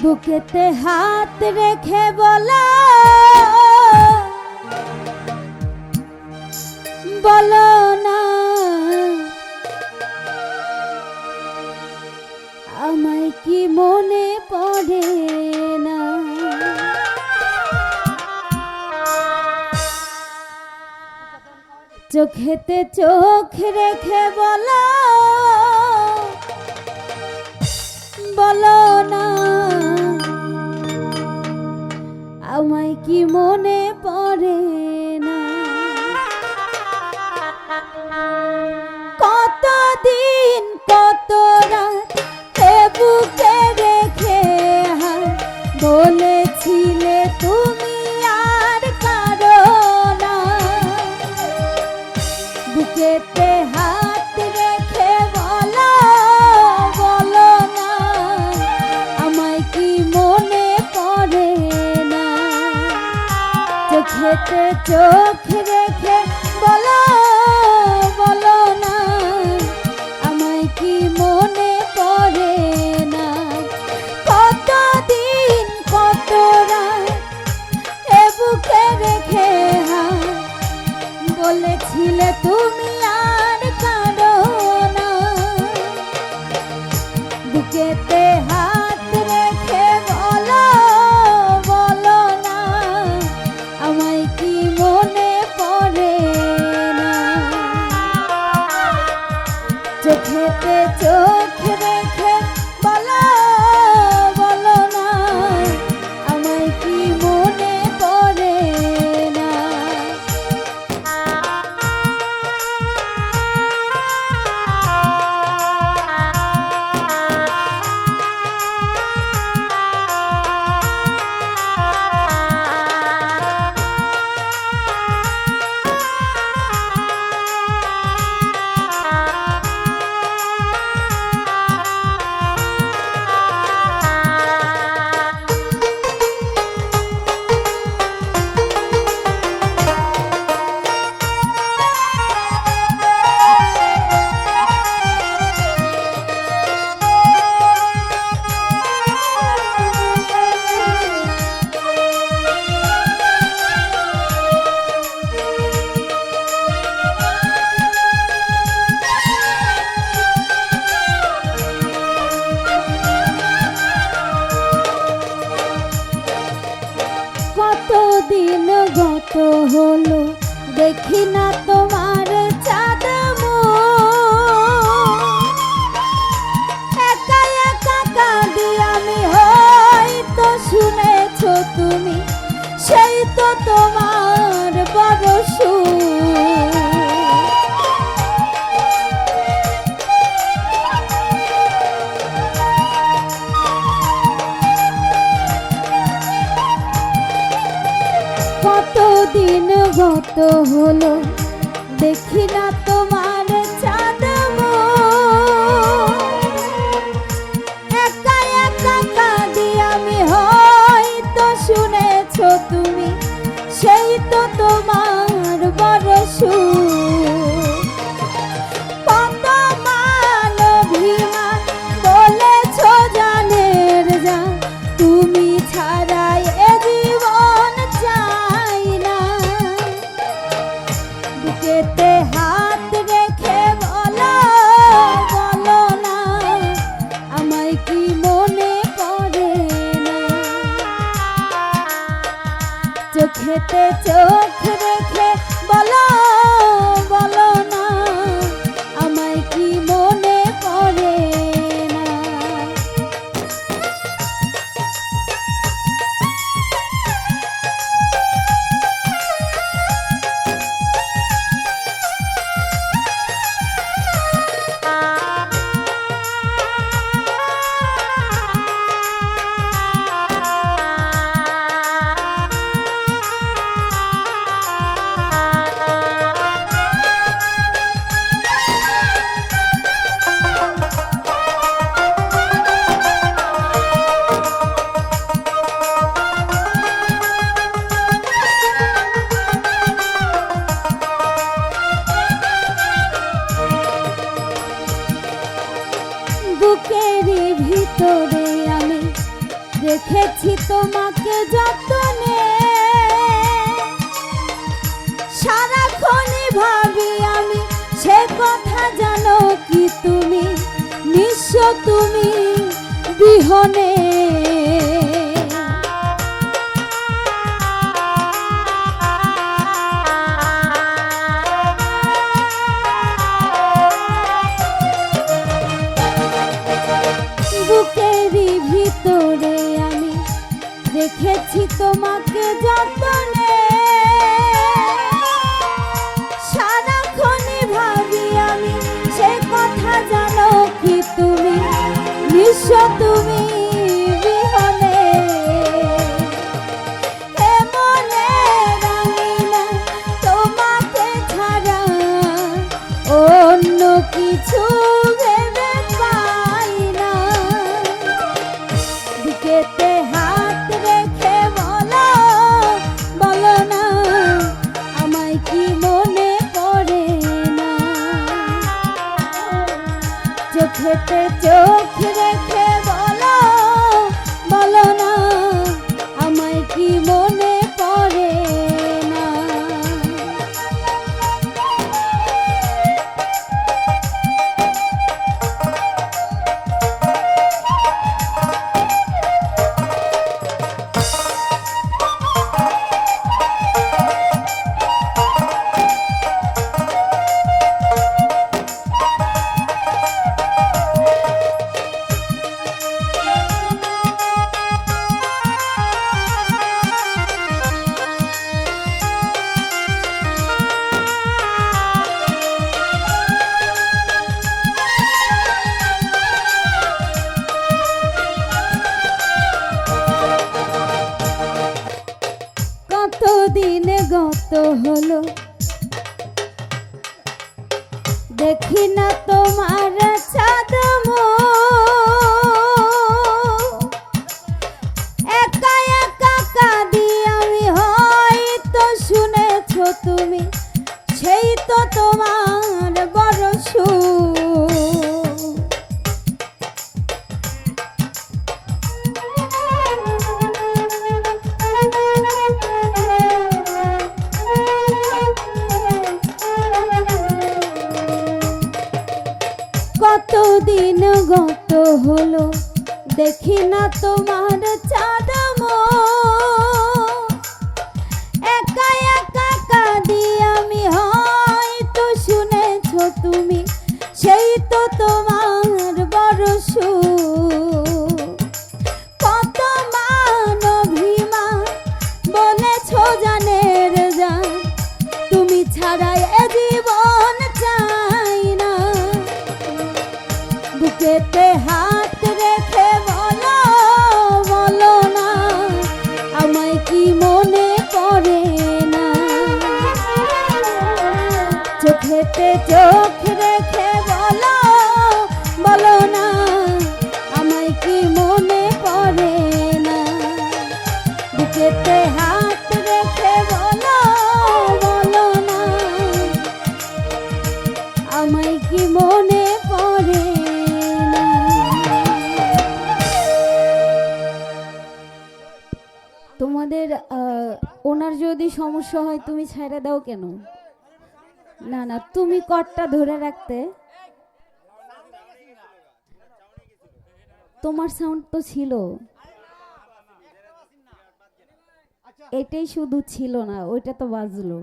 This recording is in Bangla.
বুকেতে হাত রেখে বলো বলো না আমায় কি মনে পড়ে না। চোখেতে চোখ রেখে বলো বলো না আমায় কি মনে পড়ে না। কতদিন কত রাত এ বুকে রেখে বলেছিলে তুমি আর কারো না। বুকেতে হাত রেখে বলো বলো না আমায় কি মনে পড়ে না। চোখেতে চোখ রেখে বলো বলো না আমায় কি মনে পড়ে না। কতদিন কত রাত এ বুকে রেখে বলেছিলে তুমি আর কারো না। বুকেতে হাত রেখে বলো বলো না আমায় কি মনে পড়ে না। চোখেতে চোখ রেখে বলো বলো না আমায় কি মনে পড়ে না। কতদিন গত হলো দেখি না তোমার চাঁদ একা একা কাঁদি আমি হয়তো শুনেছো তুমি সেই তো তোমার বড় সুর। কতদিন গত হলো দেখি না তোমার চাঁদ একা একা কাঁদি আমি হয়তো শুনেছো তুমি সেই তো তোমার বড় সুর। কত মান অভিমান বলেছো জানের জান তুমি ছাড়াই এ জীবন চাই না। বুকেতে হাত রেখে বলো বলো না আমায় কি মনে পড়ে না। চোখেতে চোখ রেখে বলো বলো না আমায় কি মনে পড়ে না। রেখেছি তোমাকে যতনে, সারাক্ষণই ভাবি আমি সে কথা, জানো কি তুমি নিঃস্ব তুমি বিহনে। বুকেরই ভিতরে আমি রেখেছি তোমাকে যতনে, সারাক্ষণই ভাবি আমি সে কথা, জানো কি তুমি নিঃস্ব তুমি বিহনে। এ মনে রাঙিনা তোমাকে ছাড়া অন্য কিছু ভেবে পাই না। বুকেতে হাত রেখে বলো, বলো না আমায় কি মনে পড়ে না। চোখেতে চোখ রেখে বলো, বলো না আমায় কি মনে পড়ে না। কতদিন গত হলো দেখি না তোমার চাঁদ একা একা কাঁদি আমি, হয়তো শুনেছো তুমি সেই তো তোমার বড় সুখ। কতদিন গত হলো দেখি না তোমার চাঁদ একা একা কাঁদি আমি, হয়তো শুনেছো তুমি সেই তো তোমার বড় সুখ। কত মান অভিমান বলেছো জানের জান, তুমি ছাড়াই এ জীবন চাই না। বুকেতে হাত রেখে বলো, বলো না আমায় কি মনে পড়ে না। চোখেতে চোখ রেখে বলো, বলো না আমায় কি মনে পড়ে না। বুকেতে হাত রেখে বলো, বলো না আমায় কি মনে পড়ে না। তোমাদের ওনার যদি সমস্যা হয় তুমি ছেড়ে দাও কেন? না না, তুমি কর্ডটা ধরে রাখতে, তোমার সাউন্ড তো ছিল, এটাই শুধু ছিল না, ওইটা তো বাজলো।